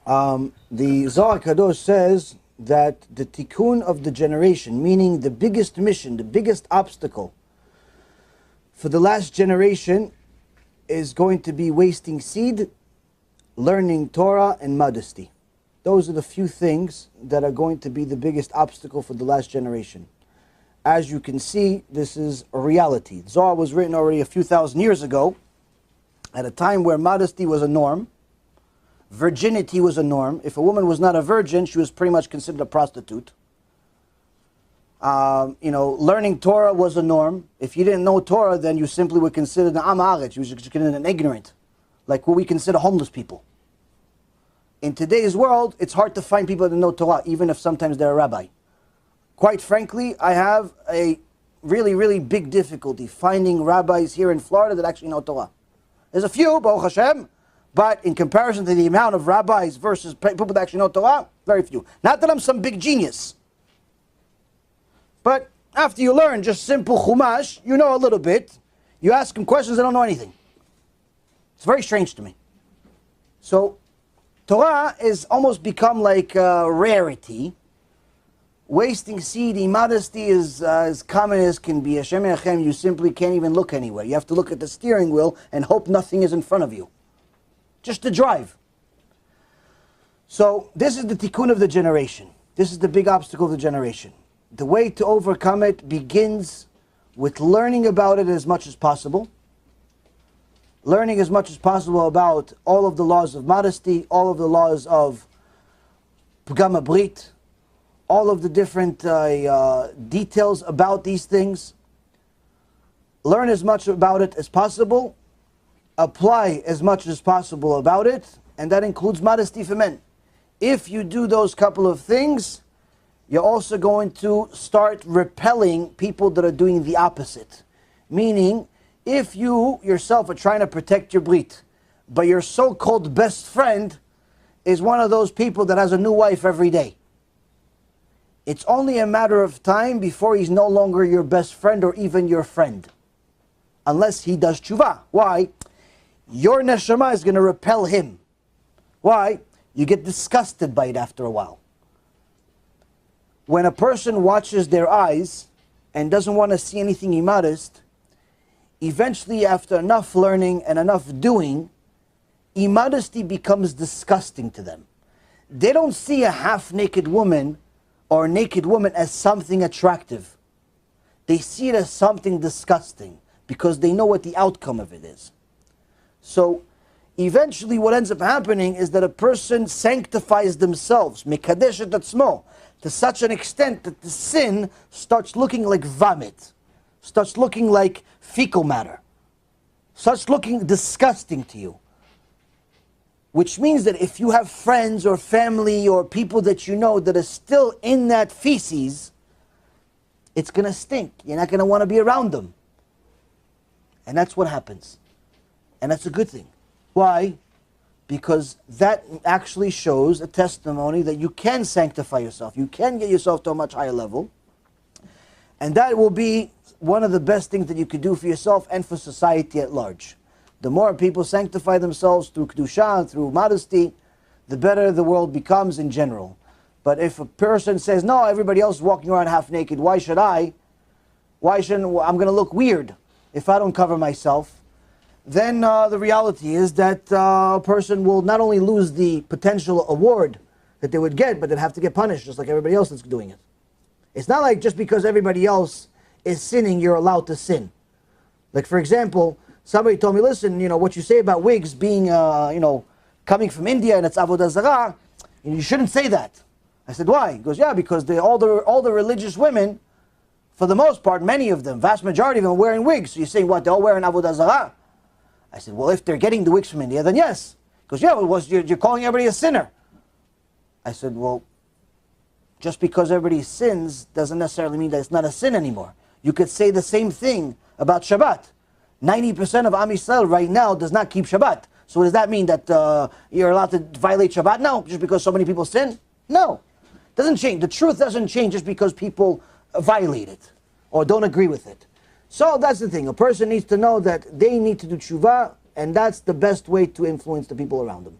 The Zohar Kadosh says that the tikkun of the generation, meaning the biggest mission, the biggest obstacle for the last generation, is going to be wasting seed, learning Torah, and modesty. Those are the few things that are going to be the biggest obstacle for the last generation. As you can see, this is a reality. Zohar was written already a few thousand years ago, at a time where modesty was a norm, virginity was a norm. If a woman was not a virgin, she was pretty much considered a prostitute. Learning Torah was a norm. If you didn't know Torah, then you simply were considered an am haaretz. You were considered an ignorant, like what we consider homeless people. In today's world, it's hard to find people that know Torah, even if sometimes they're a rabbi. Quite frankly, I have a really, really big difficulty finding rabbis here in Florida that actually know Torah. There's a few, Baruch Hashem, but in comparison to the amount of rabbis versus people that actually know Torah, very few. Not that I'm some big genius, but after you learn just simple Chumash, you know a little bit. You ask them questions, they don't know anything. It's very strange to me. So, Torah has almost become like a rarity. Wasting seed, immodesty is as common as can be. Hashem Yachem, you simply can't even look anywhere. You have to look at the steering wheel and hope nothing is in front of you. Just to drive. So, this is the tikkun of the generation. This is the big obstacle of the generation. The way to overcome it begins with learning about it as much as possible. Learning as much as possible about all of the laws of modesty, all of the laws of Pgam Brit, all of the different details about these things. Learn as much about it as possible. Apply as much as possible about it. And that includes modesty for men. If you do those couple of things, you're also going to start repelling people that are doing the opposite. Meaning, if you yourself are trying to protect your brit, but your so-called best friend is one of those people that has a new wife every day, it's only a matter of time before he's no longer your best friend or even your friend. Unless he does tshuva. Why? Your neshama is going to repel him. Why? You get disgusted by it after a while. When a person watches their eyes and doesn't want to see anything immodest, eventually after enough learning and enough doing, immodesty becomes disgusting to them. They don't see a half-naked woman or a naked woman as something attractive. They see it as something disgusting because they know what the outcome of it is. So eventually what ends up happening is that a person sanctifies themselves, mekadesh et atzmo, to such an extent that the sin starts looking like vomit, starts looking like fecal matter, starts looking disgusting to you. Which means that if you have friends or family or people that you know that are still in that feces, it's going to stink. You're not going to want to be around them. And that's what happens. And that's a good thing. Why? Because that actually shows a testimony that you can sanctify yourself. You can get yourself to a much higher level. And that will be one of the best things that you could do for yourself and for society at large. The more people sanctify themselves through Kedusha, through modesty, the better the world becomes in general. But if a person says, no, everybody else is walking around half naked, why should I? I'm going to look weird if I don't cover myself. Then the reality is that a person will not only lose the potential award that they would get, but they'd have to get punished just like everybody else that's doing it. It's not like just because everybody else is sinning, you're allowed to sin. Like for example, somebody told me, listen, what you say about wigs being, coming from India and it's avodah zarah, you shouldn't say that. I said, why? He goes, yeah, because all the religious women, for the most part, many of them, vast majority of them are wearing wigs. So you're saying what, they're all wearing avodah zarah? I said, well, if they're getting the wigs from India, then yes. He goes, yeah, well, you're calling everybody a sinner. I said, well, just because everybody sins doesn't necessarily mean that it's not a sin anymore. You could say the same thing about Shabbat. 90% of Am Yisrael right now does not keep Shabbat. So does that mean that you're allowed to violate Shabbat? No, just because so many people sin? No. It doesn't change. The truth doesn't change just because people violate it or don't agree with it. So that's the thing. A person needs to know that they need to do tshuva, and that's the best way to influence the people around them.